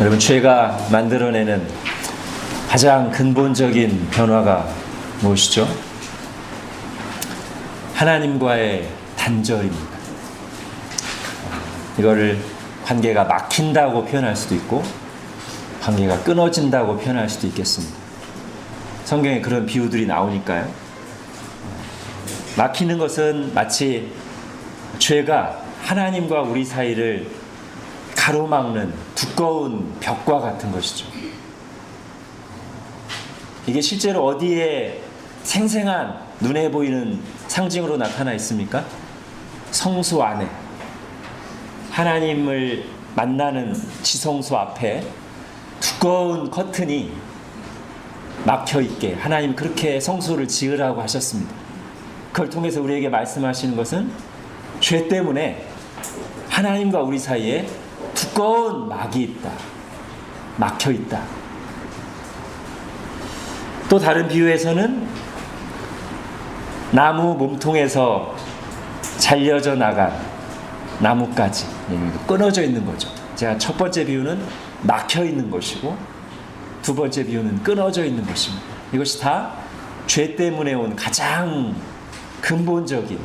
여러분, 죄가 만들어내는 가장 근본적인 변화가 무엇이죠? 하나님과의 단절입니다. 이거를 관계가 막힌다고 표현할 수도 있고 관계가 끊어진다고 표현할 수도 있겠습니다. 성경에 그런 비유들이 나오니까요. 막히는 것은 마치 죄가 하나님과 우리 사이를 가로막는 두꺼운 벽과 같은 것이죠. 이게 실제로 어디에 생생한 눈에 보이는 상징으로 나타나 있습니까? 성소 안에, 하나님을 만나는 지성소 앞에 두꺼운 커튼이 막혀있게 하나님 그렇게 성소를 지으라고 하셨습니다. 그걸 통해서 우리에게 말씀하시는 것은 죄 때문에 하나님과 우리 사이에 두꺼운 막이 있다, 막혀있다. 또 다른 비유에서는 나무 몸통에서 잘려져 나간 나뭇가지, 끊어져 있는 거죠. 제가 첫 번째 비유는 막혀 있는 것이고 두 번째 비유는 끊어져 있는 것입니다. 이것이 다 죄 때문에 온 가장 근본적인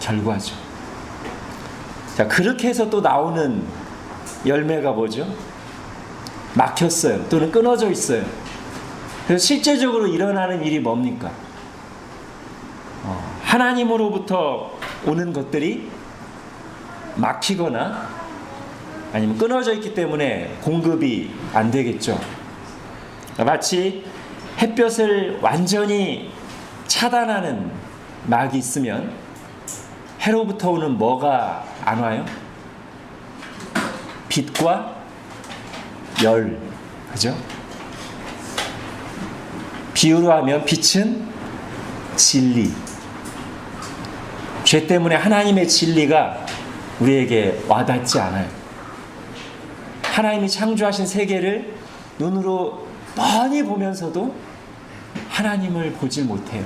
결과죠. 자, 그렇게 해서 또 나오는 열매가 뭐죠? 막혔어요. 또는 끊어져 있어요. 그래서 실제적으로 일어나는 일이 뭡니까? 하나님으로부터 오는 것들이 막히거나 아니면 끊어져 있기 때문에 공급이 안 되겠죠. 마치 햇볕을 완전히 차단하는 막이 있으면 해로부터 오는 뭐가 안 와요? 빛과 열, 그죠? 비유로 하면 빛은 진리. 죄 때문에 하나님의 진리가 우리에게 와닿지 않아요. 하나님이 창조하신 세계를 눈으로 뻔히 보면서도 하나님을 보질 못해요.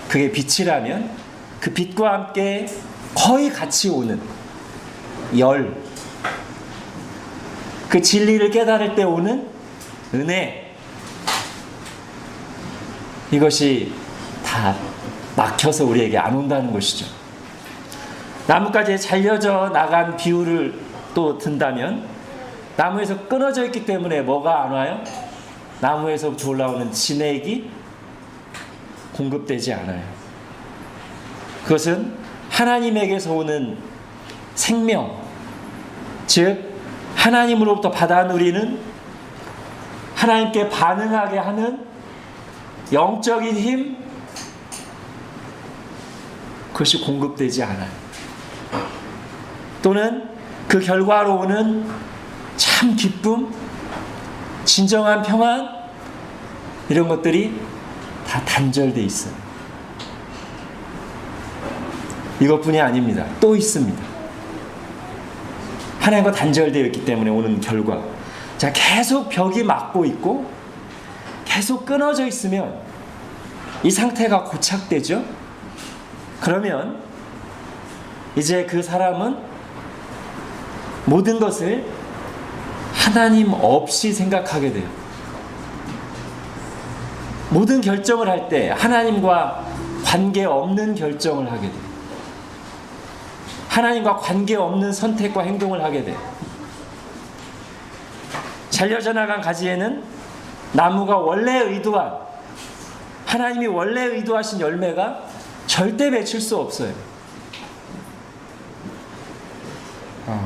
그게 빛이라면 그 빛과 함께 거의 같이 오는 열, 그 진리를 깨달을 때 오는 은혜, 이것이 다 막혀서 우리에게 안 온다는 것이죠. 나뭇가지에 잘려져 나간 비유를 또 든다면 나무에서 끊어져 있기 때문에 뭐가 안 와요? 나무에서부터 올라오는 진액이 공급되지 않아요. 그것은 하나님에게서 오는 생명, 즉 하나님으로부터 받아 누리는, 하나님께 반응하게 하는 영적인 힘, 그것이 공급되지 않아요. 또는 그 결과로 오는 참 기쁨, 진정한 평안, 이런 것들이 다 단절되어 있어요. 이것뿐이 아닙니다. 또 있습니다. 하나님과 단절되어 있기 때문에 오는 결과. 자, 계속 벽이 막고 있고 계속 끊어져 있으면 이 상태가 고착되죠. 그러면 이제 그 사람은 모든 것을 하나님 없이 생각하게 돼요. 모든 결정을 할 때 하나님과 관계없는 결정을 하게 돼요. 하나님과 관계없는 선택과 행동을 하게 돼요. 잘려져 나간 가지에는 나무가 원래 의도한, 하나님이 원래 의도하신 열매가 절대 맺힐 수 없어요.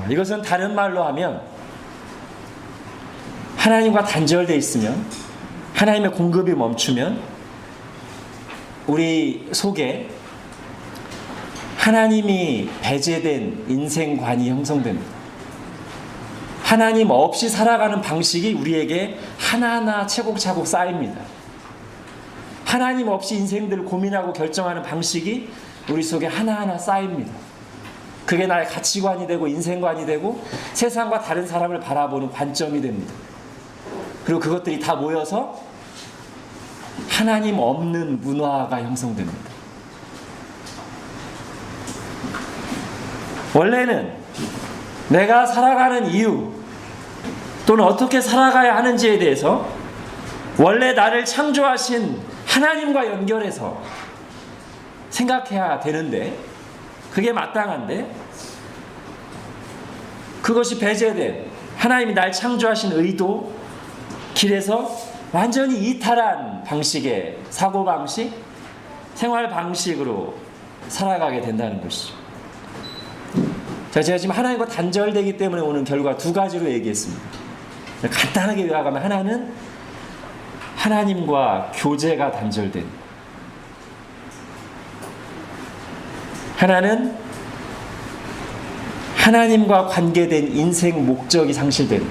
이것은 다른 말로 하면 하나님과 단절되어 있으면, 하나님의 공급이 멈추면 우리 속에 하나님이 배제된 인생관이 형성됩니다. 하나님 없이 살아가는 방식이 우리에게 하나하나 차곡차곡 쌓입니다. 하나님 없이 인생들을 고민하고 결정하는 방식이 우리 속에 하나하나 쌓입니다. 그게 나의 가치관이 되고 인생관이 되고 세상과 다른 사람을 바라보는 관점이 됩니다. 그리고 그것들이 다 모여서 하나님 없는 문화가 형성됩니다. 원래는 내가 살아가는 이유, 또는 어떻게 살아가야 하는지에 대해서 원래 나를 창조하신 하나님과 연결해서 생각해야 되는데, 그게 마땅한데, 그것이 배제된 하나님이 날 창조하신 의도 길에서 완전히 이탈한 방식의 사고방식, 생활 방식으로 살아가게 된다는 것이죠. 자, 제가 지금 하나님과 단절되기 때문에 오는 결과 두 가지로 얘기했습니다. 간단하게 요약하면, 하나는 하나님과 교제가 단절된, 하나는 하나님과 관계된 인생 목적이 상실된,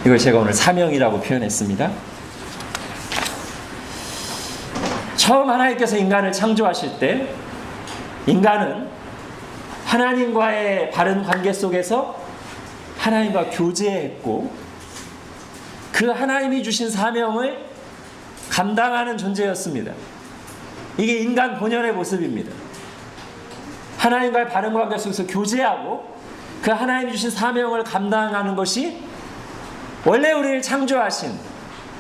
이걸 제가 오늘 사명이라고 표현했습니다. 처음 하나님께서 인간을 창조하실 때 인간은 하나님과의 바른 관계 속에서 하나님과 교제했고, 그 하나님이 주신 사명을 감당하는 존재였습니다. 이게 인간 본연의 모습입니다. 하나님과의 바른 관계 속에서 교제하고 그 하나님이 주신 사명을 감당하는 것이 원래 우리를 창조하신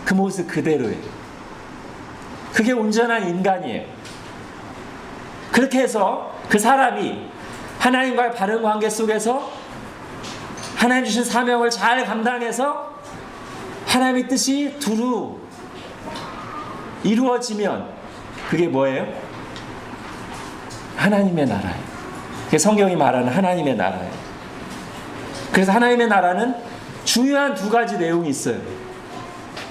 그 모습 그대로예요. 그게 온전한 인간이에요. 그렇게 해서 그 사람이 하나님과의 바른 관계 속에서 하나님 주신 사명을 잘 감당해서 하나님의 뜻이 두루 이루어지면 그게 뭐예요? 하나님의 나라예요. 그게 성경이 말하는 하나님의 나라예요. 그래서 하나님의 나라는 중요한 두 가지 내용이 있어요.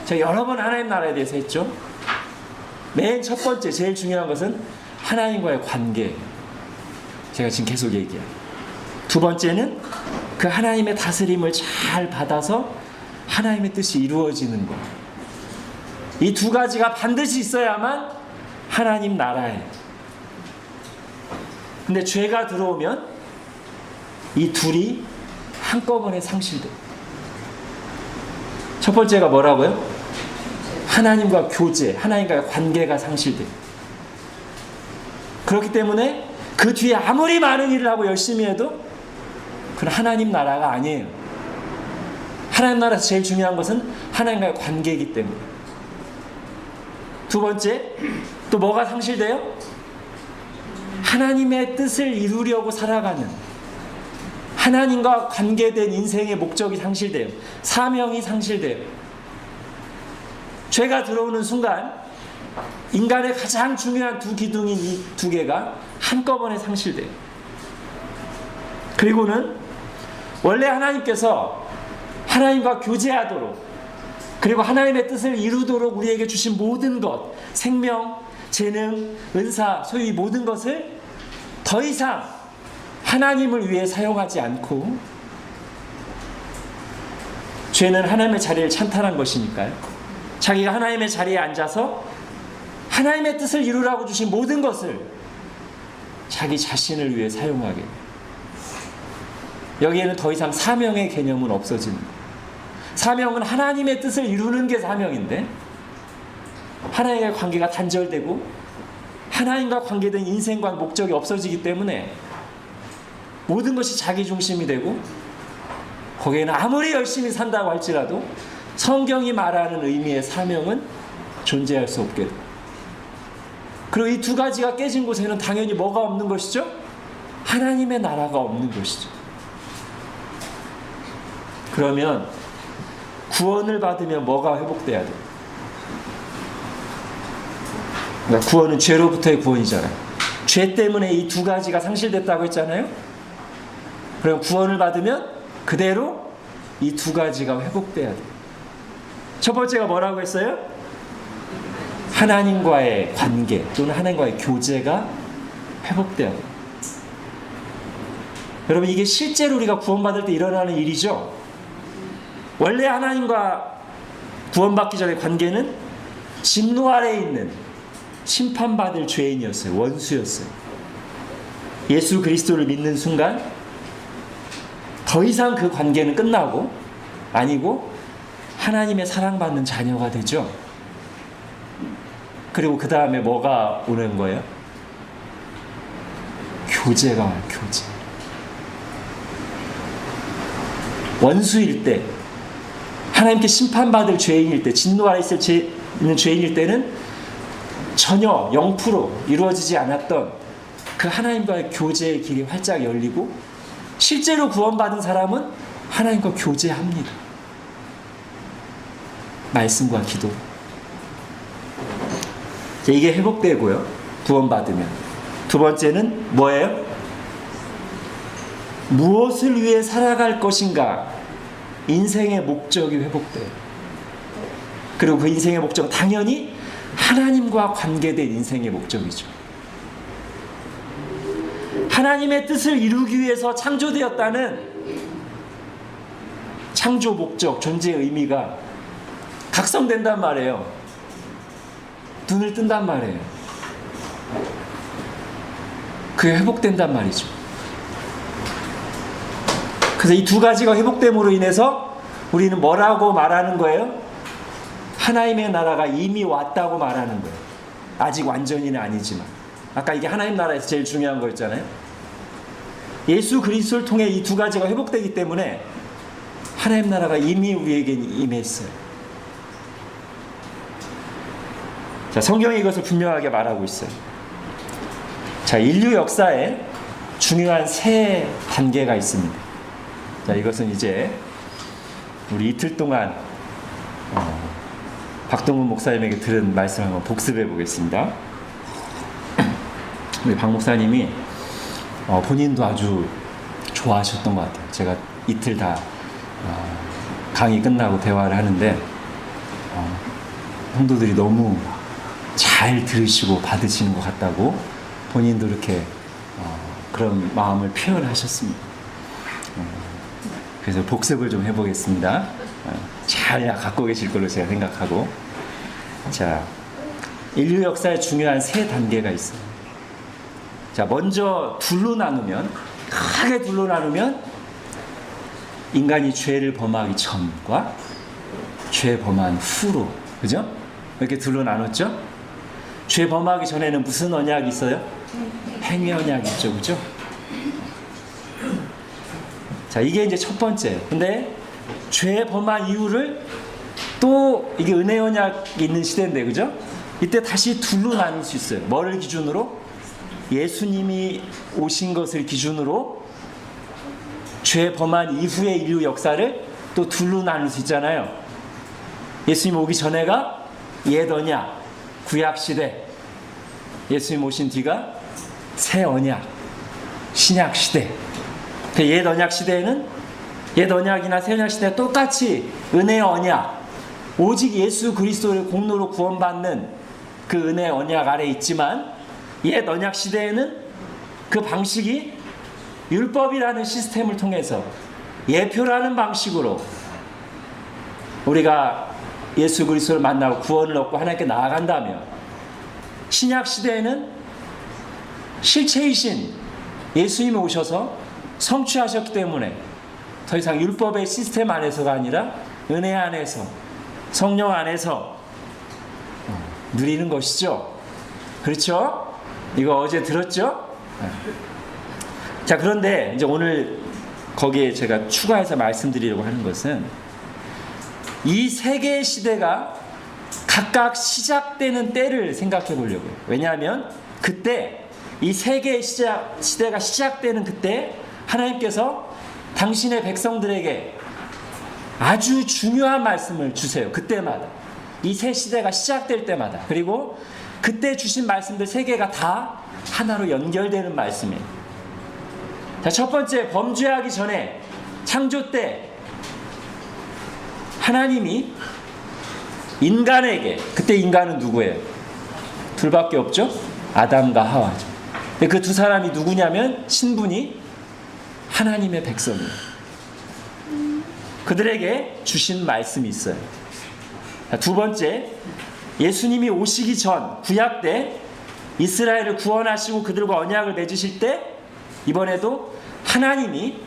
제가 여러 번 하나님 나라에 대해서 했죠. 맨 첫 번째, 제일 중요한 것은 하나님과의 관계. 제가 지금 계속 얘기해요. 두 번째는 그 하나님의 다스림을 잘 받아서 하나님의 뜻이 이루어지는 것. 이 두 가지가 반드시 있어야만 하나님 나라예요. 근데 죄가 들어오면 이 둘이 한꺼번에 상실돼요. 첫 번째가 뭐라고요? 하나님과 교제, 하나님과의 관계가 상실돼요. 그렇기 때문에 그 뒤에 아무리 많은 일을 하고 열심히 해도 그건 하나님 나라가 아니에요. 하나님 나라에서 제일 중요한 것은 하나님과의 관계이기 때문에. 두 번째, 또 뭐가 상실돼요? 하나님의 뜻을 이루려고 살아가는, 하나님과 관계된 인생의 목적이 상실돼요. 사명이 상실돼요. 죄가 들어오는 순간 인간의 가장 중요한 두 기둥인 이 두 개가 한꺼번에 상실돼요. 그리고는 원래 하나님께서 하나님과 교제하도록, 그리고 하나님의 뜻을 이루도록 우리에게 주신 모든 것, 생명, 재능, 은사, 소위 이 모든 것을 더 이상 하나님을 위해 사용하지 않고, 죄는 하나님의 자리를 찬탈한 것이니까요. 자기가 하나님의 자리에 앉아서 하나님의 뜻을 이루라고 주신 모든 것을 자기 자신을 위해 사용하게 돼요. 여기에는 더 이상 사명의 개념은 없어지는 거예요. 사명은 하나님의 뜻을 이루는 게 사명인데, 하나님과의 관계가 단절되고 하나님과 관계된 인생과 목적이 없어지기 때문에 모든 것이 자기 중심이 되고, 거기에는 아무리 열심히 산다고 할지라도 성경이 말하는 의미의 사명은 존재할 수 없게 돼요. 그리고 이 두 가지가 깨진 곳에는 당연히 뭐가 없는 것이죠? 하나님의 나라가 없는 것이죠. 그러면 구원을 받으면 뭐가 회복돼야 돼요? 그러니까 구원은 죄로부터의 구원이잖아요. 죄 때문에 이 두 가지가 상실됐다고 했잖아요. 그럼 구원을 받으면 그대로 이 두 가지가 회복돼야 돼요. 첫 번째가 뭐라고 했어요? 하나님과의 관계 또는 하나님과의 교제가 회복돼야 돼요. 여러분, 이게 실제로 우리가 구원받을 때 일어나는 일이죠. 원래 하나님과 구원받기 전의 관계는 진노 아래에 있는 심판받을 죄인이었어요. 원수였어요. 예수 그리스도를 믿는 순간 더 이상 그 관계는 끝나고, 아니고 하나님의 사랑받는 자녀가 되죠. 그리고 그 다음에 뭐가 오는 거예요? 교제가 와요. 교제. 원수일 때, 하나님께 심판받을 죄인일 때, 진노 아래 있는 죄인일 때는 전혀 0% 이루어지지 않았던 그 하나님과의 교제의 길이 활짝 열리고, 실제로 구원받은 사람은 하나님과 교제합니다. 말씀과 기도. 이게 회복되고요, 구원받으면. 두 번째는 뭐예요? 무엇을 위해 살아갈 것인가? 인생의 목적이 회복돼요. 그리고 그 인생의 목적은 당연히 하나님과 관계된 인생의 목적이죠. 하나님의 뜻을 이루기 위해서 창조되었다는 창조 목적, 존재의 의미가 각성된단 말이에요. 눈을 뜬단 말이에요. 그게 회복된단 말이죠. 그래서 이 두 가지가 회복됨으로 인해서 우리는 뭐라고 말하는 거예요? 하나님의 나라가 이미 왔다고 말하는 거예요. 아직 완전히는 아니지만. 아까 이게 하나님 나라에서 제일 중요한 거였잖아요. 예수 그리스도를 통해 이 두 가지가 회복되기 때문에 하나님 나라가 이미 우리에게 임했어요. 자, 성경이 이것을 분명하게 말하고 있어요. 자, 인류 역사에 중요한 세 단계가 있습니다. 자, 이것은 이제 우리 이틀 동안 박동훈 목사님에게 들은 말씀을 한번 복습해 보겠습니다. 우리 박 목사님이 본인도 아주 좋아하셨던 것 같아요. 제가 이틀 다 강의 끝나고 대화를 하는데 성도들이 너무 잘 들으시고 받으시는 것 같다고 본인도 이렇게 그런 마음을 표현하셨습니다. 그래서 복습을 좀 해보겠습니다. 잘 갖고 계실 걸로 제가 생각하고. 자, 인류 역사에 중요한 세 단계가 있어요. 자, 먼저 둘로 나누면, 크게 둘로 나누면 인간이 죄를 범하기 전과 죄 범한 후로, 그죠? 이렇게 둘로 나눴죠? 죄 범하기 전에는 무슨 언약이 있어요? 행위 언약이 있죠, 그죠? 자, 이게 이제 첫 번째. 근데 죄 범한 이유를 또 이게 은혜 언약이 있는 시대인데, 그죠? 이때 다시 둘로 나눌 수 있어요. 뭐를 기준으로? 예수님이 오신 것을 기준으로 죄 범한 이후의 인류 역사를 또 둘로 나눌 수 있잖아요. 예수님 오기 전에가 옛 언약, 구약 시대. 예수님 오신 뒤가 새 언약, 신약 시대. 그 옛 언약 시대에는 옛 언약이나 새 언약 시대와 똑같이 은혜의 언약, 오직 예수 그리스도의 공로로 구원받는 그 은혜의 언약 아래 있지만, 옛 언약 시대에는 그 방식이 율법이라는 시스템을 통해서 예표라는 방식으로 우리가 예수 그리스도를 만나고 구원을 얻고 하나님께 나아간다면, 신약 시대에는 실체이신 예수님이 오셔서 성취하셨기 때문에 더 이상 율법의 시스템 안에서가 아니라 은혜 안에서, 성령 안에서 누리는 것이죠. 그렇죠? 이거 어제 들었죠? 자, 그런데 이제 오늘 거기에 제가 추가해서 말씀드리려고 하는 것은 이 세 개의 시대가 각각 시작되는 때를 생각해 보려고요. 왜냐하면 그때 이 세 개의 시대가 시작되는 그때 하나님께서 당신의 백성들에게 아주 중요한 말씀을 주세요. 그때마다. 이 세 시대가 시작될 때마다. 그리고 그때 주신 말씀들 세 개가 다 하나로 연결되는 말씀이에요. 자, 첫 번째, 범죄하기 전에 창조 때 하나님이 인간에게, 그때 인간은 누구예요? 둘밖에 없죠? 아담과 하와죠. 그 두 사람이 누구냐면 신분이 하나님의 백성이에요. 그들에게 주신 말씀이 있어요. 자, 두 번째, 예수님이 오시기 전 구약 때 이스라엘을 구원하시고 그들과 언약을 맺으실 때 이번에도 하나님이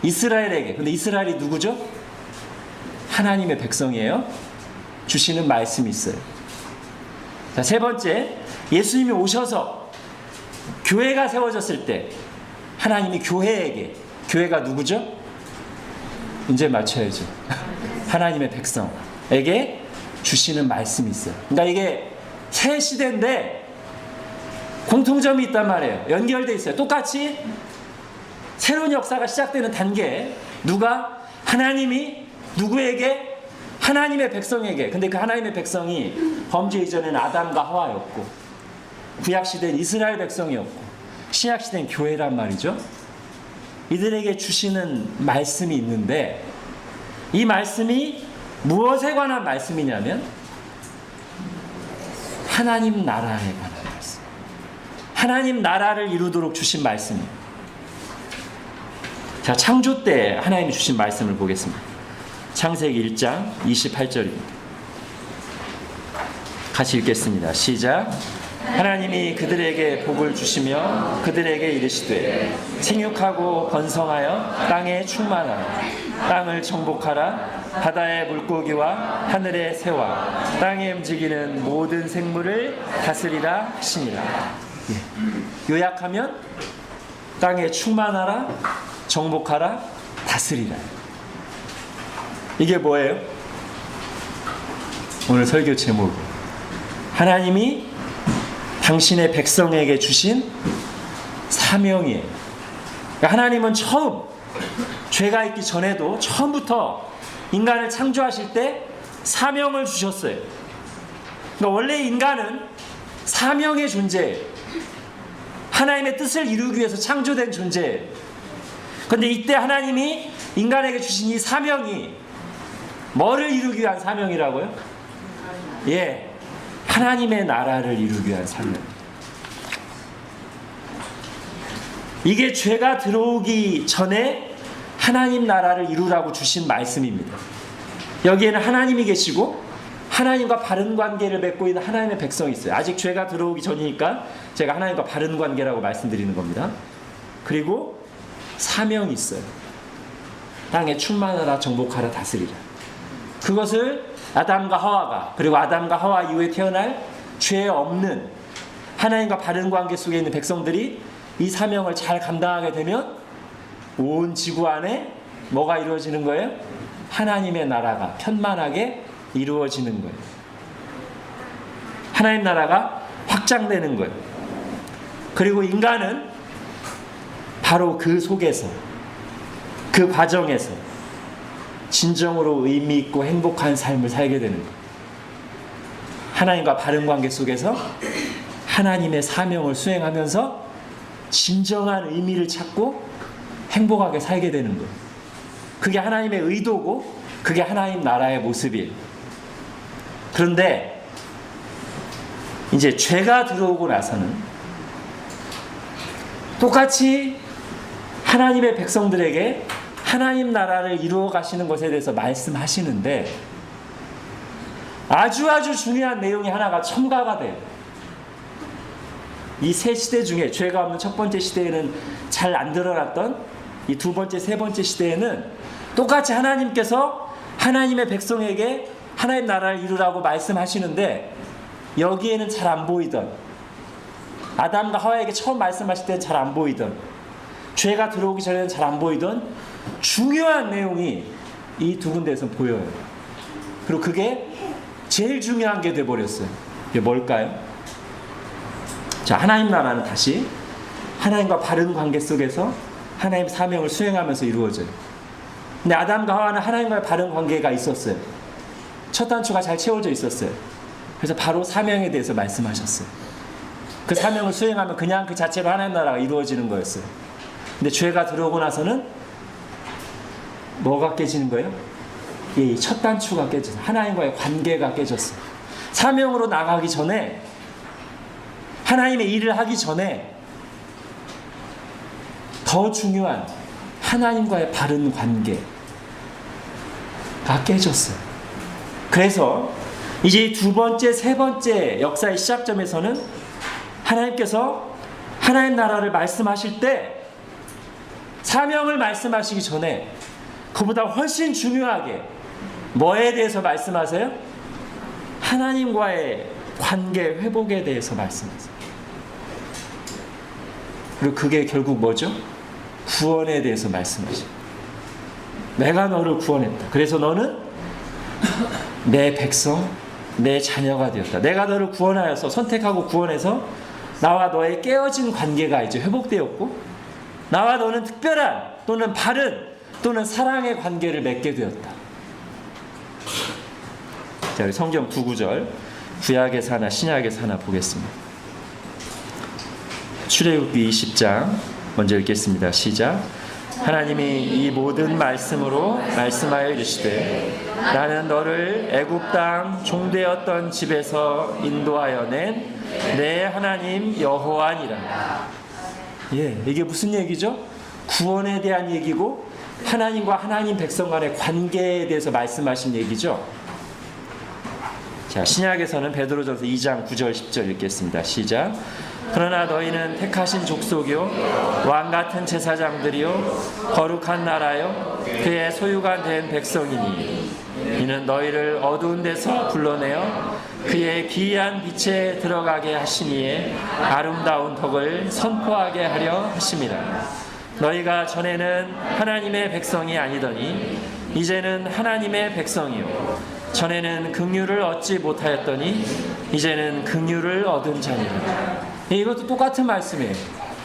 이스라엘에게, 근데 이스라엘이 누구죠? 하나님의 백성이에요. 주시는 말씀이 있어요. 자, 세 번째, 예수님이 오셔서 교회가 세워졌을 때 하나님이 교회에게, 교회가 누구죠? 이제 맞춰야죠. 하나님의 백성에게 주시는 말씀이 있어요. 그러니까 이게 새 시대인데 공통점이 있단 말이에요. 연결돼 있어요. 똑같이 새로운 역사가 시작되는 단계에 누가 하나님이 누구에게 하나님의 백성에게, 근데 그 하나님의 백성이 범죄 이전에는 아담과 하와였고 구약시대는 이스라엘 백성이었고 신약시대는 교회란 말이죠. 이들에게 주시는 말씀이 있는데 이 말씀이 무엇에 관한 말씀이냐면 하나님 나라에 관한 말씀, 하나님 나라를 이루도록 주신 말씀이에요. 자, 창조 때 하나님이 주신 말씀을 보겠습니다. 창세기 1장 28절입니다. 같이 읽겠습니다. 시작. 하나님이 그들에게 복을 주시며 그들에게 이르시되 생육하고 번성하여 땅에 충만하라. 땅을 정복하라. 바다의 물고기와 하늘의 새와 땅에 움직이는 모든 생물을 다스리라 하시니라. 요약하면 땅에 충만하라, 정복하라, 다스리라. 이게 뭐예요? 오늘 설교 제목, 하나님이 당신의 백성에게 주신 사명이에요. 그러니까 하나님은 처음 죄가 있기 전에도 처음부터 인간을 창조하실 때 사명을 주셨어요. 그러니까 원래 인간은 사명의 존재예요. 하나님의 뜻을 이루기 위해서 창조된 존재예요. 그런데 이때 하나님이 인간에게 주신 이 사명이 뭐를 이루기 위한 사명이라고요? 예, 하나님의 나라를 이루기 위한 사명. 이게 죄가 들어오기 전에 하나님 나라를 이루라고 주신 말씀입니다. 여기에는 하나님이 계시고 하나님과 바른 관계를 맺고 있는 하나님의 백성이 있어요. 아직 죄가 들어오기 전이니까 제가 하나님과 바른 관계라고 말씀드리는 겁니다. 그리고 사명이 있어요. 땅에 충만하라, 정복하라, 다스리라. 그것을 아담과 하와가, 그리고 아담과 하와 이후에 태어날 죄 없는 하나님과 바른 관계 속에 있는 백성들이 이 사명을 잘 감당하게 되면 온 지구 안에 뭐가 이루어지는 거예요? 하나님의 나라가 편만하게 이루어지는 거예요. 하나님 나라가 확장되는 거예요. 그리고 인간은 바로 그 속에서, 그 과정에서 진정으로 의미 있고 행복한 삶을 살게 되는 거예요. 하나님과 바른 관계 속에서 하나님의 사명을 수행하면서 진정한 의미를 찾고 행복하게 살게 되는 거예요. 그게 하나님의 의도고 그게 하나님 나라의 모습이에요. 그런데 이제 죄가 들어오고 나서는 똑같이 하나님의 백성들에게 하나님 나라를 이루어 가시는 것에 대해서 말씀하시는데 아주 중요한 내용이 하나가 첨가가 돼요. 이 세 시대 중에 죄가 없는 첫 번째 시대에는 잘 안 드러났던 이 두 번째, 세 번째 시대에는 똑같이 하나님께서 하나님의 백성에게 하나님 나라를 이루라고 말씀하시는데 여기에는 잘 안 보이던, 아담과 하와에게 처음 말씀하실 때는 잘 안 보이던, 죄가 들어오기 전에는 잘 안 보이던 중요한 내용이 이 두 군데에서 보여요. 그리고 그게 제일 중요한 게 돼버렸어요. 이게 뭘까요? 자, 하나님 나라는 다시 하나님과 바른 관계 속에서 하나님 사명을 수행하면서 이루어져요. 근데 아담과 하와는 하나님과의 바른 관계가 있었어요. 첫 단추가 잘 채워져 있었어요. 그래서 바로 사명에 대해서 말씀하셨어요. 그 사명을 수행하면 그냥 그 자체로 하나님 나라가 이루어지는 거였어요. 근데 죄가 들어오고 나서는 뭐가 깨지는 거예요? 이 첫 단추가 깨졌어요. 하나님과의 관계가 깨졌어요. 사명으로 나가기 전에, 하나님의 일을 하기 전에 더 중요한 하나님과의 바른 관계가 깨졌어요. 그래서 이제 두 번째, 세 번째 역사의 시작점에서는 하나님께서 하나님 나라를 말씀하실 때 사명을 말씀하시기 전에 그보다 훨씬 중요하게 뭐에 대해서 말씀하세요? 하나님과의 관계 회복에 대해서 말씀하세요. 그리고 그게 결국 뭐죠? 구원에 대해서 말씀하세요. 내가 너를 구원했다. 그래서 너는 내 백성, 내 자녀가 되었다. 내가 너를 구원하여서, 선택하고 구원해서 나와 너의 깨어진 관계가 이제 회복되었고, 나와 너는 특별한 또는 바른 또는 사랑의 관계를 맺게 되었다. 자, 우리 성경 두 구절, 구약에서 하나, 신약에서 하나 보겠습니다. 출애굽기 20장 먼저 읽겠습니다. 시작. 하나님이 이 모든 말씀으로 말씀하여 이르시되 나는 너를 애굽 땅 종되었던 집에서 인도하여 낸 내 하나님 여호와니라. 예, 이게 무슨 얘기죠? 구원에 대한 얘기고 하나님과 하나님 백성 간의 관계에 대해서 말씀하신 얘기죠. 자, 신약에서는 베드로전서 2장 9절 10절 읽겠습니다. 시작. 그러나 너희는 택하신 족속이요 왕같은 제사장들이요 거룩한 나라요 그의 소유가 된 백성이니 이는 너희를 어두운 데서 불러내어 그의 기이한 빛에 들어가게 하시니에 아름다운 덕을 선포하게 하려 하심이라. 너희가 전에는 하나님의 백성이 아니더니 이제는 하나님의 백성이요 전에는 긍휼을 얻지 못하였더니 이제는 긍휼을 얻은 자니라. 이것도 똑같은 말씀이에요.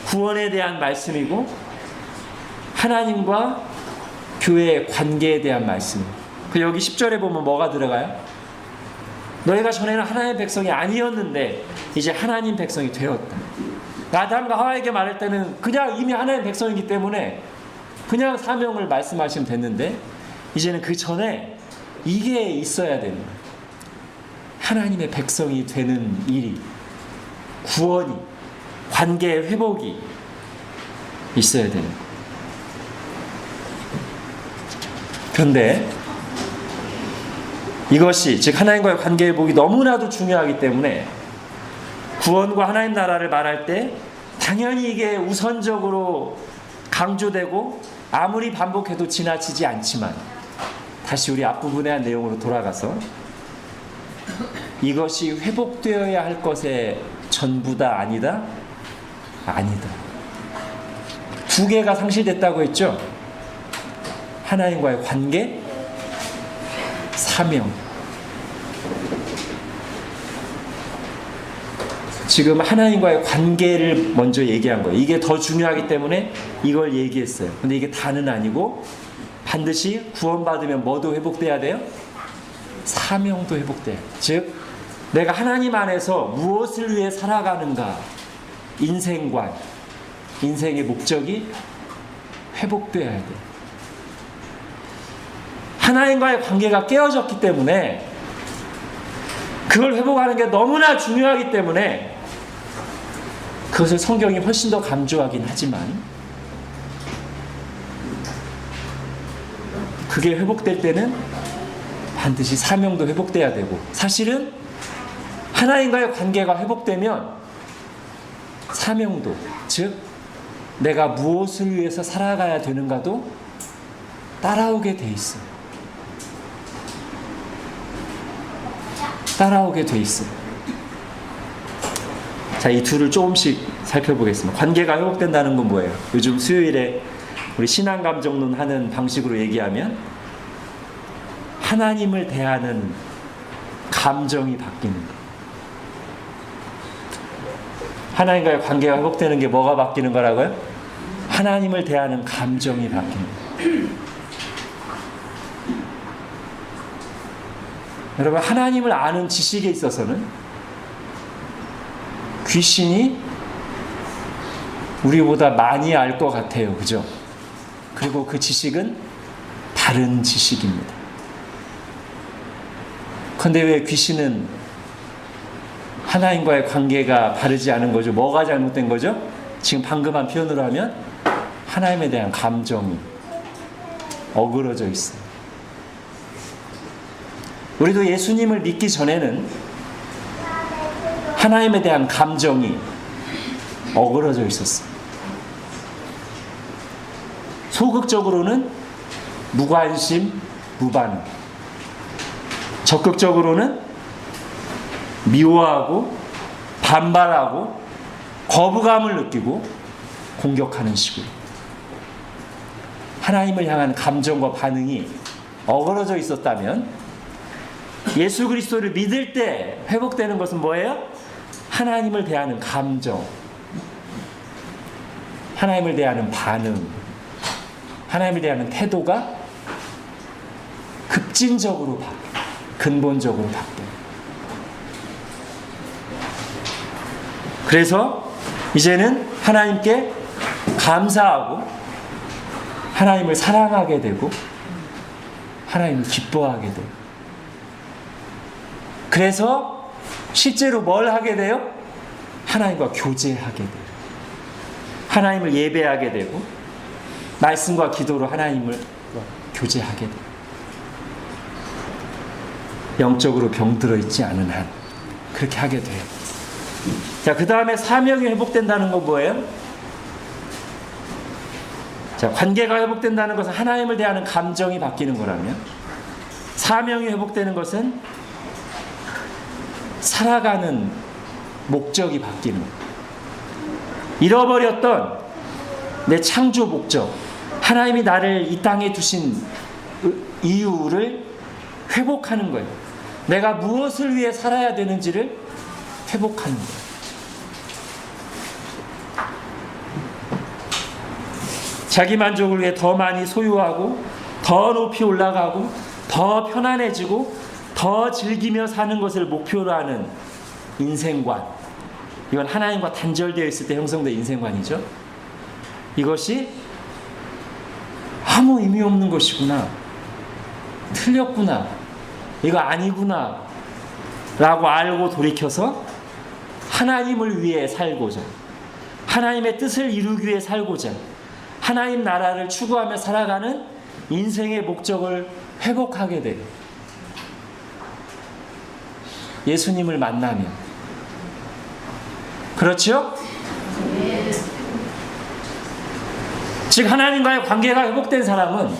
구원에 대한 말씀이고 하나님과 교회의 관계에 대한 말씀이에요. 그 여기 10절에 보면 뭐가 들어가요? 너희가 전에는 하나님의 백성이 아니었는데 이제 하나님 백성이 되었다. 아담과 하와에게 말할 때는 그냥 이미 하나님의 백성이기 때문에 그냥 사명을 말씀하시면 됐는데 이제는 그 전에 이게 있어야 되는 거예요. 하나님의 백성이 되는 일이, 구원이, 관계의 회복이 있어야 되는 거예요. 그런데 이것이 즉 하나님과의 관계 회복이 너무나도 중요하기 때문에 구원과 하나님 나라를 말할 때 당연히 이게 우선적으로 강조되고 아무리 반복해도 지나치지 않지만 다시 우리 앞부분에 한 내용으로 돌아가서 이것이 회복되어야 할 것의 전부다 아니다? 아니다. 두 개가 상실됐다고 했죠? 하나님과의 관계, 사명. 지금 하나님과의 관계를 먼저 얘기한 거예요. 이게 더 중요하기 때문에 이걸 얘기했어요. 근데 이게 다는 아니고 반드시 구원받으면 뭐도 회복돼야 돼요? 사명도 회복돼요. 즉 내가 하나님 안에서 무엇을 위해 살아가는가, 인생관, 인생의 목적이 회복돼야 돼요. 하나님과의 관계가 깨어졌기 때문에 그걸 회복하는 게 너무나 중요하기 때문에 그것을 성경이 훨씬 더 강조하긴 하지만 그게 회복될 때는 반드시 사명도 회복돼야 되고 사실은 하나님과의 관계가 회복되면 사명도 즉 내가 무엇을 위해서 살아가야 되는가도 따라오게 돼 있어요. 따라오게 돼 있어요. 자, 이 둘을 조금씩 살펴보겠습니다. 관계가 회복된다는 건 뭐예요? 요즘 수요일에 우리 신앙감정론 하는 방식으로 얘기하면 하나님을 대하는 감정이 바뀌는 거. 하나님과의 관계가 회복되는 게 뭐가 바뀌는 거라고요? 하나님을 대하는 감정이 바뀌는 거. 여러분, 하나님을 아는 지식에 있어서는 귀신이 우리보다 많이 알 것 같아요. 그죠? 그리고 그 지식은 다른 지식입니다. 그런데 왜 귀신은 하나님과의 관계가 바르지 않은 거죠? 뭐가 잘못된 거죠? 지금 방금 한 표현으로 하면 하나님에 대한 감정이 어그러져 있어요. 우리도 예수님을 믿기 전에는 하나님에 대한 감정이 어그러져 있었어요. 소극적으로는 무관심, 무반응. 적극적으로는 미워하고 반발하고 거부감을 느끼고 공격하는 식으로. 하나님을 향한 감정과 반응이 어그러져 있었다면 예수 그리스도를 믿을 때 회복되는 것은 뭐예요? 하나님을 대하는 감정, 하나님을 대하는 반응, 하나님을 대하는 태도가 급진적으로 바뀌어요. 근본적으로 바뀌어요. 그래서 이제는 하나님께 감사하고 하나님을 사랑하게 되고 하나님을 기뻐하게 돼요. 그래서 실제로 뭘 하게 돼요? 하나님과 교제하게 돼요. 하나님을 예배하게 되고 말씀과 기도로 하나님을 교제하게 돼요. 영적으로 병들어 있지 않은 한 그렇게 하게 돼요. 자, 그 다음에 사명이 회복된다는 건 뭐예요? 자, 관계가 회복된다는 것은 하나님을 대하는 감정이 바뀌는 거라면, 사명이 회복되는 것은 살아가는 목적이 바뀌는 거예요. 잃어버렸던 내 창조 목적, 하나님이 나를 이 땅에 두신 이유를 회복하는 거예요. 내가 무엇을 위해 살아야 되는지를 회복하는 거예요. 자기 만족을 위해 더 많이 소유하고 더 높이 올라가고 더 편안해지고 더 즐기며 사는 것을 목표로 하는 인생관, 이건 하나님과 단절되어 있을 때 형성된 인생관이죠. 이것이 아무 의미 없는 것이구나, 틀렸구나, 이거 아니구나 라고 알고 돌이켜서 하나님을 위해 살고자, 하나님의 뜻을 이루기 위해 살고자, 하나님 나라를 추구하며 살아가는 인생의 목적을 회복하게 돼요. 예수님을 만나면. 그렇죠? 즉 하나님과의 관계가 회복된 사람은,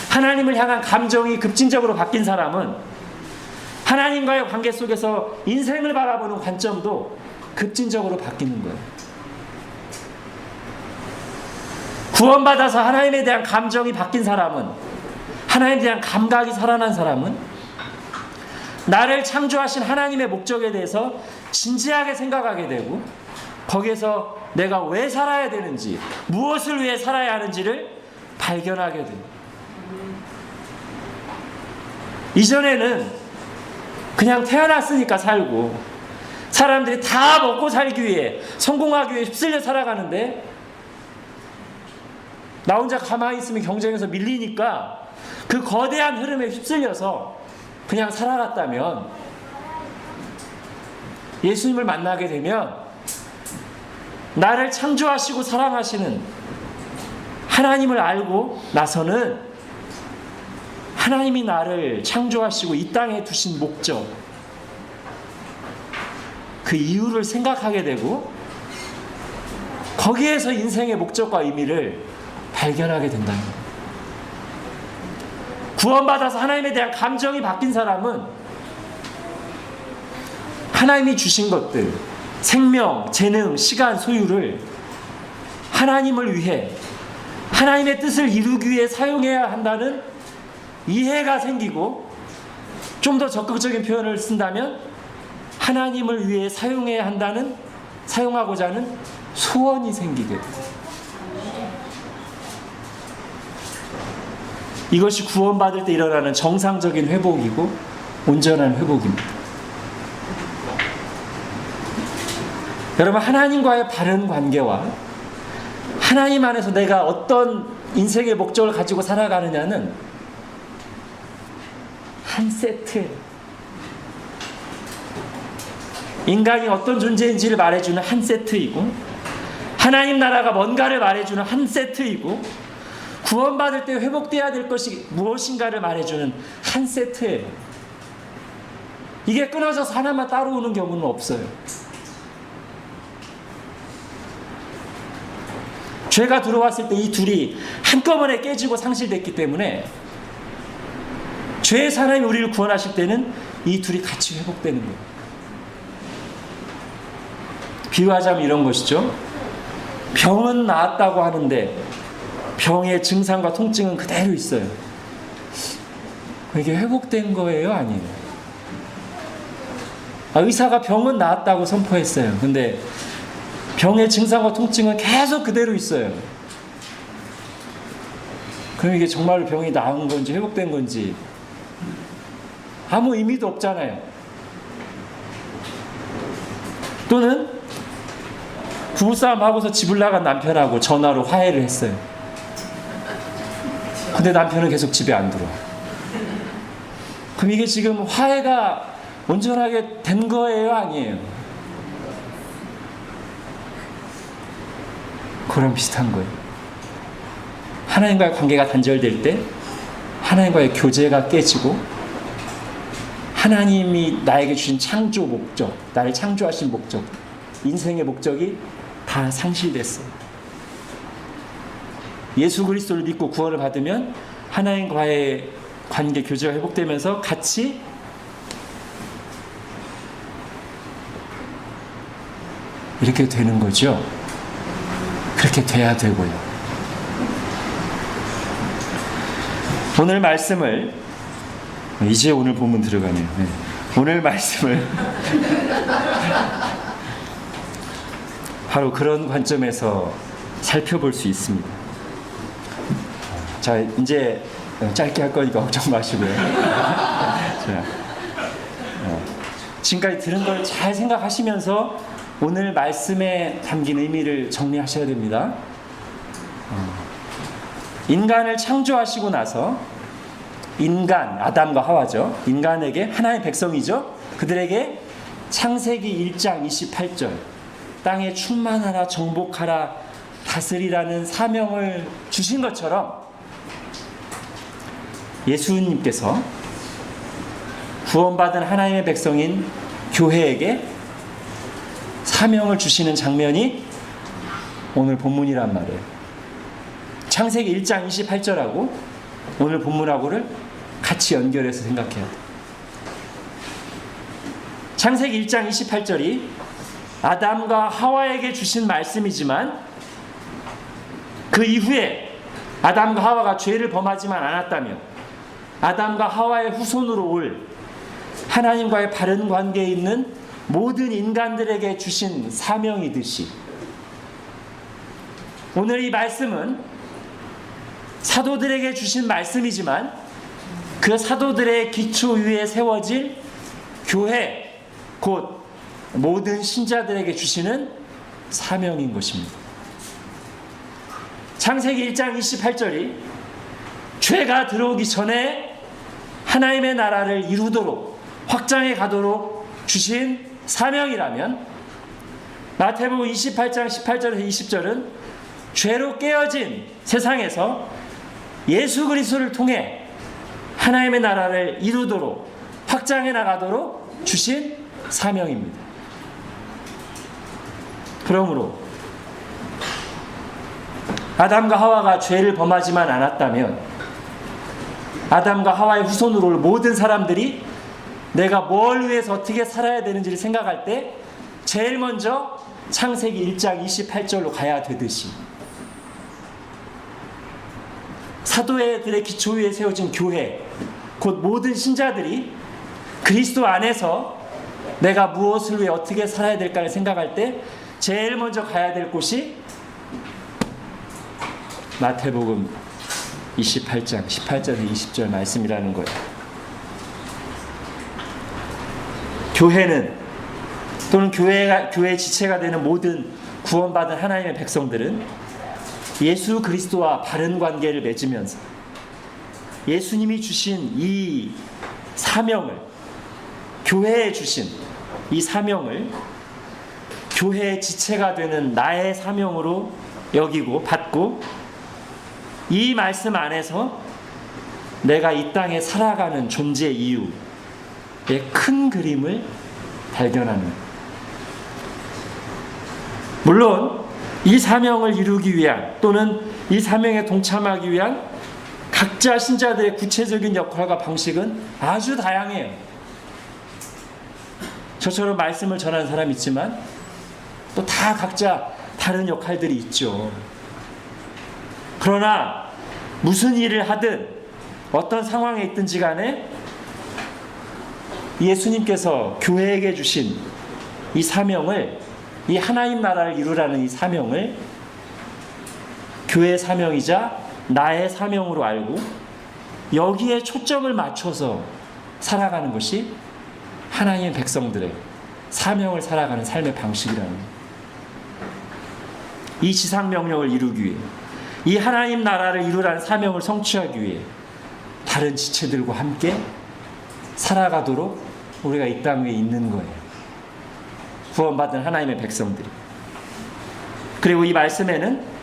하나님을 향한 감정이 급진적으로 바뀐 사람은 하나님과의 관계 속에서 인생을 바라보는 관점도 급진적으로 바뀌는 거예요. 구원받아서 하나님에 대한 감정이 바뀐 사람은, 하나님에 대한 감각이 살아난 사람은 나를 창조하신 하나님의 목적에 대해서 진지하게 생각하게 되고, 거기에서 내가 왜 살아야 되는지, 무엇을 위해 살아야 하는지를 발견하게 돼요. 이전에는 그냥 태어났으니까 살고, 사람들이 다 먹고 살기 위해, 성공하기 위해 휩쓸려 살아가는데, 나 혼자 가만히 있으면 경쟁에서 밀리니까 그 거대한 흐름에 휩쓸려서 그냥 살아갔다면, 예수님을 만나게 되면 나를 창조하시고 사랑하시는 하나님을 알고 나서는 하나님이 나를 창조하시고 이 땅에 두신 목적, 그 이유를 생각하게 되고, 거기에서 인생의 목적과 의미를 발견하게 된다는 거예요. 구원받아서 하나님에 대한 감정이 바뀐 사람은 하나님이 주신 것들, 생명, 재능, 시간, 소유를 하나님을 위해, 하나님의 뜻을 이루기 위해 사용해야 한다는 이해가 생기고, 좀 더 적극적인 표현을 쓴다면 하나님을 위해 사용해야 한다는, 사용하고자 하는 소원이 생기게 돼요. 이것이 구원받을 때 일어나는 정상적인 회복이고 온전한 회복입니다. 여러분, 하나님과의 바른 관계와 하나님 안에서 내가 어떤 인생의 목적을 가지고 살아가느냐는 한 세트예요. 인간이 어떤 존재인지를 말해주는 한 세트이고, 하나님 나라가 뭔가를 말해주는 한 세트이고, 구원받을 때 회복돼야 될 것이 무엇인가를 말해주는 한 세트예요. 이게 끊어져서 하나만 따라오는 경우는 없어요. 죄가 들어왔을 때 이 둘이 한꺼번에 깨지고 상실됐기 때문에, 죄의 하나님이 우리를 구원하실 때는 이 둘이 같이 회복되는 거예요. 비유하자면 이런 것이죠. 병은 나았다고 하는데 병의 증상과 통증은 그대로 있어요. 이게 회복된 거예요? 아니에요? 의사가 병은 나았다고 선포했어요. 근데 병의 증상과 통증은 계속 그대로 있어요. 그럼 이게 정말로 병이 나은 건지 회복된 건지 아무 의미도 없잖아요. 또는 부부싸움 하고서 집을 나간 남편하고 전화로 화해를 했어요. 근데 남편은 계속 집에 안 들어와. 그럼 이게 지금 화해가 온전하게 된 거예요? 아니에요? 그런 비슷한 거예요. 하나님과의 관계가 단절될 때 하나님과의 교제가 깨지고 하나님이 나에게 주신 창조 목적, 나를 창조하신 목적, 인생의 목적이 다 상실됐어요. 예수 그리스도를 믿고 구원을 받으면 하나님과의 관계, 교제가 회복되면서 같이 이렇게 되는 거죠. 그렇게 돼야 되고요. 오늘 말씀을 이제 오늘 본문 들어가네요. 네. 오늘 말씀을 바로 그런 관점에서 살펴볼 수 있습니다. 자, 이제 짧게 할 거니까 걱정 마시고요. 자, 지금까지 들은 걸 잘 생각하시면서 오늘 말씀에 담긴 의미를 정리하셔야 됩니다. 인간을 창조하시고 나서 인간, 아담과 하와죠. 인간에게 하나님의 백성이죠. 그들에게 창세기 1장 28절 땅에 충만하라 정복하라 다스리라는 사명을 주신 것처럼 예수님께서 구원받은 하나님의 백성인 교회에게 사명을 주시는 장면이 오늘 본문이란 말이에요. 창세기 1장 28절하고 오늘 본문하고를 같이 연결해서 생각해야 돼요. 창세기 1장 28절이 아담과 하와에게 주신 말씀이지만 그 이후에 아담과 하와가 죄를 범하지만 않았다면 아담과 하와의 후손으로 올 하나님과의 바른 관계에 있는 모든 인간들에게 주신 사명이듯이 오늘 이 말씀은 사도들에게 주신 말씀이지만 그 사도들의 기초 위에 세워질 교회 곧 모든 신자들에게 주시는 사명인 것입니다. 창세기 1장 28절이 죄가 들어오기 전에 하나님의 나라를 이루도록 확장해 가도록 주신 사명이라면 마태복음 28장 18절에서 20절은 죄로 깨어진 세상에서 예수 그리스도를 통해 하나님의 나라를 이루도록 확장해 나가도록 주신 사명입니다. 그러므로 아담과 하와가 죄를 범하지만 않았다면 아담과 하와의 후손으로 올 모든 사람들이 내가 뭘 위해서 어떻게 살아야 되는지를 생각할 때 제일 먼저 창세기 1장 28절로 가야 되듯이 사도들의 기초 위에 세워진 교회 곧 모든 신자들이 그리스도 안에서 내가 무엇을 위해 어떻게 살아야 될까를 생각할 때 제일 먼저 가야 될 곳이 마태복음 28장 18절에서 20절 말씀이라는 거예요. 교회는 또는 교회 지체가 되는 모든 구원받은 하나님의 백성들은 예수 그리스도와 바른 관계를 맺으면서 예수님이 주신 이 사명을 교회에 주신 이 사명을 교회의 지체가 되는 나의 사명으로 여기고 받고 이 말씀 안에서 내가 이 땅에 살아가는 존재 이유의 큰 그림을 발견하는 물론 이 사명을 이루기 위한 또는 이 사명에 동참하기 위한 각자 신자들의 구체적인 역할과 방식은 아주 다양해요. 저처럼 말씀을 전하는 사람이 있지만 또 다 각자 다른 역할들이 있죠. 그러나 무슨 일을 하든 어떤 상황에 있든지 간에 예수님께서 교회에게 주신 이 사명을, 이 하나님 나라를 이루라는 이 사명을 교회의 사명이자 나의 사명으로 알고 여기에 초점을 맞춰서 살아가는 것이 하나님의 백성들의 사명을 살아가는 삶의 방식이라는 거예요. 이 지상명령을 이루기 위해, 이 하나님 나라를 이루라는 사명을 성취하기 위해 다른 지체들과 함께 살아가도록 우리가 이 땅 위에 있는 거예요. 구원받은 하나님의 백성들이. 그리고 이 말씀에는,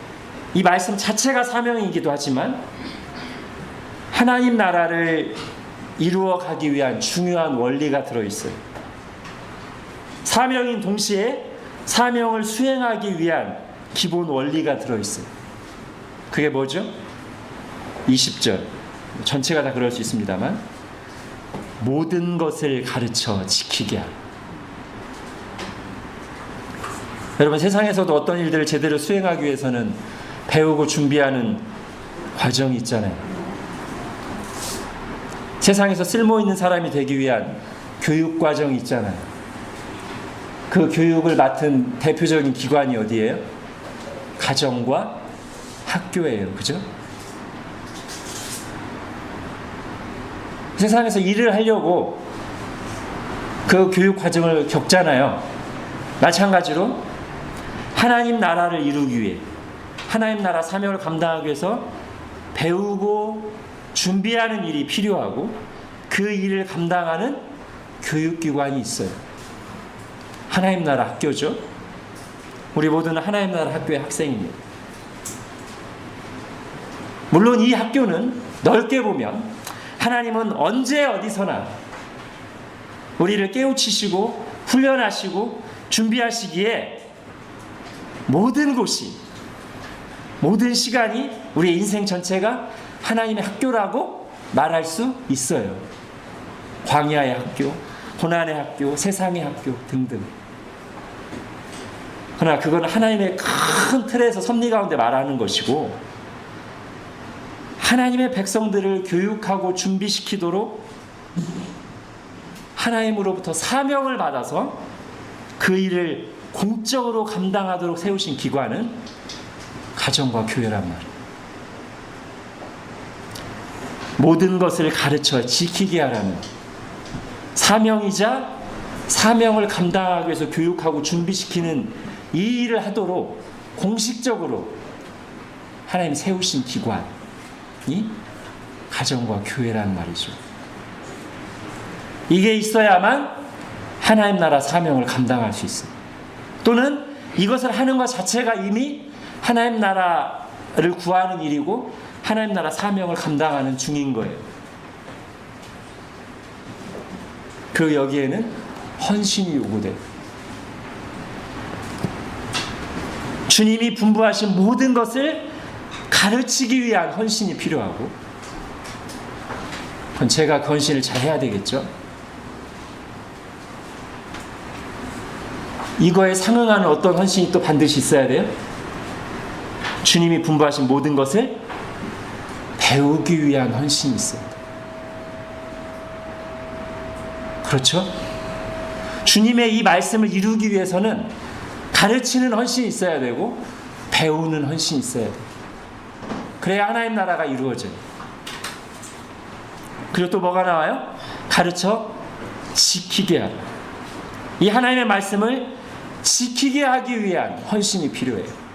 이 말씀 자체가 사명이기도 하지만 하나님 나라를 이루어 가기 위한 중요한 원리가 들어있어요. 사명인 동시에 사명을 수행하기 위한 기본 원리가 들어있어요. 그게 뭐죠? 20절. 전체가 다 그럴 수 있습니다만, 모든 것을 가르쳐 지키게 하라. 여러분, 세상에서도 어떤 일들을 제대로 수행하기 위해서는 배우고 준비하는 과정이 있잖아요. 세상에서 쓸모있는 사람이 되기 위한 교육 과정이 있잖아요. 그 교육을 맡은 대표적인 기관이 어디예요? 가정과 학교예요. 그죠? 세상에서 일을 하려고 그 교육 과정을 겪잖아요. 마찬가지로 하나님 나라를 이루기 위해, 하나님 나라 사명을 감당하기 위해서 배우고 준비하는 일이 필요하고 그 일을 감당하는 교육기관이 있어요. 하나님 나라 학교죠. 우리 모두는 하나님 나라 학교의 학생입니다. 물론 이 학교는 넓게 보면 하나님은 언제 어디서나 우리를 깨우치시고 훈련하시고 준비하시기에 모든 곳이, 모든 시간이, 우리의 인생 전체가 하나님의 학교라고 말할 수 있어요. 광야의 학교, 고난의 학교, 세상의 학교 등등. 그러나 그건 하나님의 큰 틀에서 섭리 가운데 말하는 것이고, 하나님의 백성들을 교육하고 준비시키도록 하나님으로부터 사명을 받아서 그 일을 공적으로 감당하도록 세우신 기관은 가정과 교회란 말이에요. 모든 것을 가르쳐 지키게 하라는 사명이자 사명을 감당하기 위해서 교육하고 준비시키는 이 일을 하도록 공식적으로 하나님이 세우신 기관이 가정과 교회란 말이죠. 이게 있어야만 하나님 나라 사명을 감당할 수 있어요. 또는 이것을 하는 것 자체가 이미 하나님 나라를 구하는 일이고 하나님 나라 사명을 감당하는 중인 거예요. 그리고 여기에는 헌신이 요구돼요. 주님이 분부하신 모든 것을 가르치기 위한 헌신이 필요하고, 그건 제가 그 헌신을 잘 해야 되겠죠. 이거에 상응하는 어떤 헌신이 또 반드시 있어야 돼요. 주님이 분부하신 모든 것을 배우기 위한 헌신이 있어요. 그렇죠? 주님의 이 말씀을 이루기 위해서는 가르치는 헌신이 있어야 되고 배우는 헌신이 있어야 돼요. 그래야 하나님 나라가 이루어져요. 그리고 또 뭐가 나와요? 가르쳐 지키게 하라. 이 하나님의 말씀을 지키게 하기 위한 헌신이 필요해요.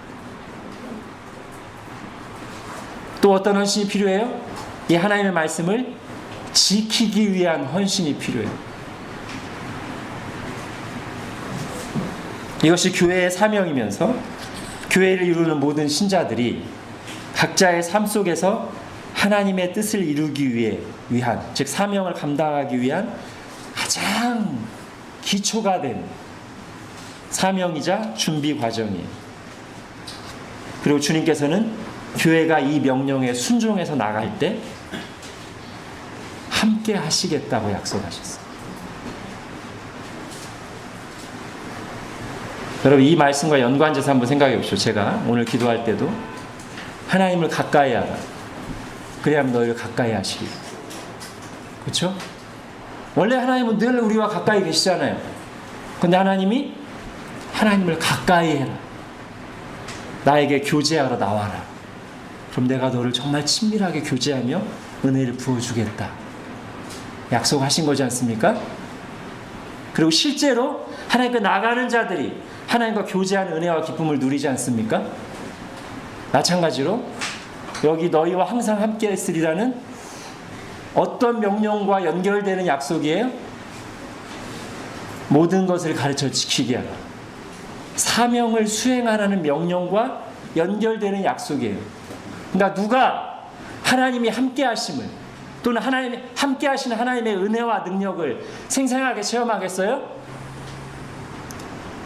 또 어떤 헌신이 필요해요? 이 하나님의 말씀을 지키기 위한 헌신이 필요해요. 이것이 교회의 사명이면서 교회를 이루는 모든 신자들이 각자의 삶 속에서 하나님의 뜻을 이루기 위한, 즉 사명을 감당하기 위한 가장 기초가 된 사명이자 준비 과정이에요. 그리고 주님께서는 교회가 이 명령에 순종해서 나갈 때 함께 하시겠다고 약속하셨어요. 여러분, 이 말씀과 연관돼서 한번 생각해 보십시오. 제가 오늘 기도할 때도 하나님을 가까이 하라. 그래야만 너희를 가까이 하시리. 그렇죠? 원래 하나님은 늘 우리와 가까이 계시잖아요. 근데 하나님이 하나님을 가까이 해라. 나에게 교제하러 나와라. 그럼 내가 너를 정말 친밀하게 교제하며 은혜를 부어주겠다. 약속하신 거지 않습니까? 그리고 실제로 하나님께 나가는 자들이 하나님과 교제하는 은혜와 기쁨을 누리지 않습니까? 마찬가지로 여기 너희와 항상 함께 있으리라는 어떤 명령과 연결되는 약속이에요? 모든 것을 가르쳐 지키게 하라. 사명을 수행하라는 명령과 연결되는 약속이에요. 그러니까 누가 하나님이 함께 하심을 또는 하나님이 함께 하시는 하나님의 은혜와 능력을 생생하게 체험하겠어요?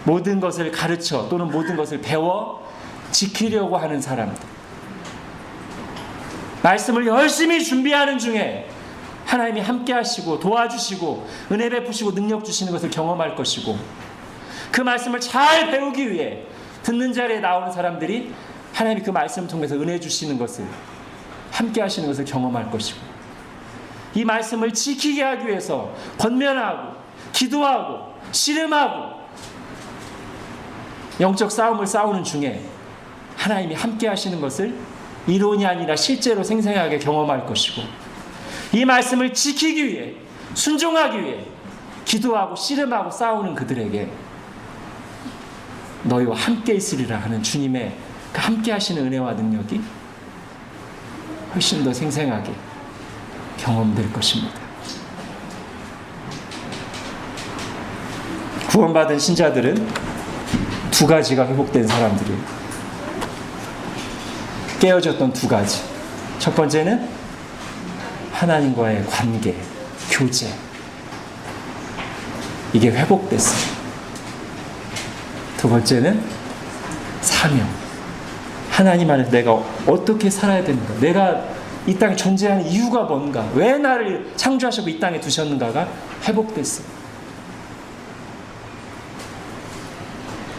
모든 것을 가르쳐 또는 모든 것을 배워 지키려고 하는 사람들. 말씀을 열심히 준비하는 중에 하나님이 함께 하시고 도와주시고 은혜 베푸시고 능력 주시는 것을 경험할 것이고, 그 말씀을 잘 배우기 위해 듣는 자리에 나오는 사람들이 하나님이 그 말씀을 통해서 은혜 주시는 것을, 함께 하시는 것을 경험할 것이고, 이 말씀을 지키게 하기 위해서 권면하고 기도하고 씨름하고 영적 싸움을 싸우는 중에 하나님이 함께 하시는 것을 이론이 아니라 실제로 생생하게 경험할 것이고, 이 말씀을 지키기 위해 순종하기 위해 기도하고 씨름하고 싸우는 그들에게 너희와 함께 있으리라 하는 주님의 그 함께 하시는 은혜와 능력이 훨씬 더 생생하게 경험될 것입니다. 구원받은 신자들은 두 가지가 회복된 사람들이에요. 깨어졌던 두 가지. 첫 번째는 하나님과의 관계, 교제. 이게 회복됐어요. 두 번째는 사명. 하나님 안에서 내가 어떻게 살아야 되는가, 내가 이 땅에 존재하는 이유가 뭔가, 왜 나를 창조하시고 이 땅에 두셨는가가 회복됐어요.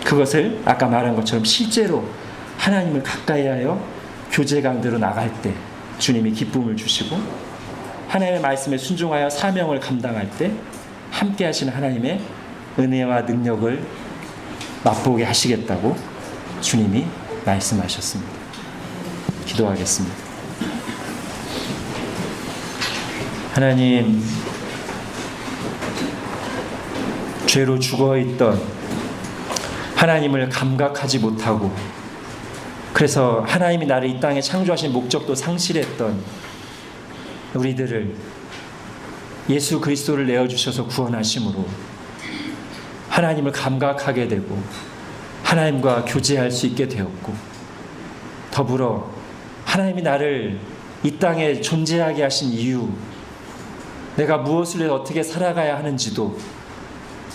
그것을 아까 말한 것처럼 실제로 하나님을 가까이 하여 교제 강대로 나갈 때 주님이 기쁨을 주시고, 하나님의 말씀에 순종하여 사명을 감당할 때 함께 하시는 하나님의 은혜와 능력을 맛보게 하시겠다고 주님이 말씀하셨습니다. 기도하겠습니다. 하나님, 죄로 죽어있던 하나님을 감각하지 못하고, 그래서 하나님이 나를 이 땅에 창조하신 목적도 상실했던 우리들을 예수 그리스도를 내어주셔서 구원하심으로 하나님을 감각하게 되고 하나님과 교제할 수 있게 되었고, 더불어 하나님이 나를 이 땅에 존재하게 하신 이유, 내가 무엇을 해서 어떻게 살아가야 하는지도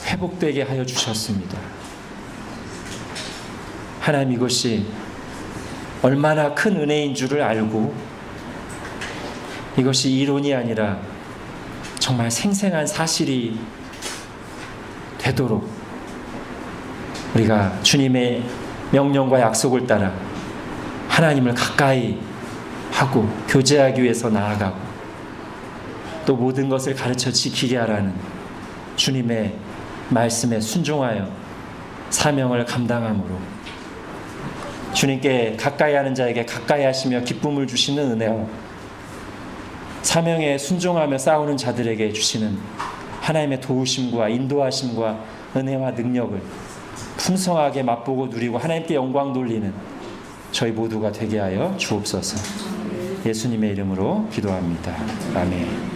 회복되게 하여 주셨습니다. 하나님, 이것이 얼마나 큰 은혜인 줄을 알고, 이것이 이론이 아니라 정말 생생한 사실이 되도록 우리가 주님의 명령과 약속을 따라 하나님을 가까이 하고 교제하기 위해서 나아가고, 또 모든 것을 가르쳐 지키게 하라는 주님의 말씀에 순종하여 사명을 감당함으로 주님께 가까이 하는 자에게 가까이 하시며 기쁨을 주시는 은혜와 사명에 순종하며 싸우는 자들에게 주시는 하나님의 도우심과 인도하심과 은혜와 능력을 풍성하게 맛보고 누리고 하나님께 영광 돌리는 저희 모두가 되게 하여 주옵소서. 예수님의 이름으로 기도합니다. 아멘.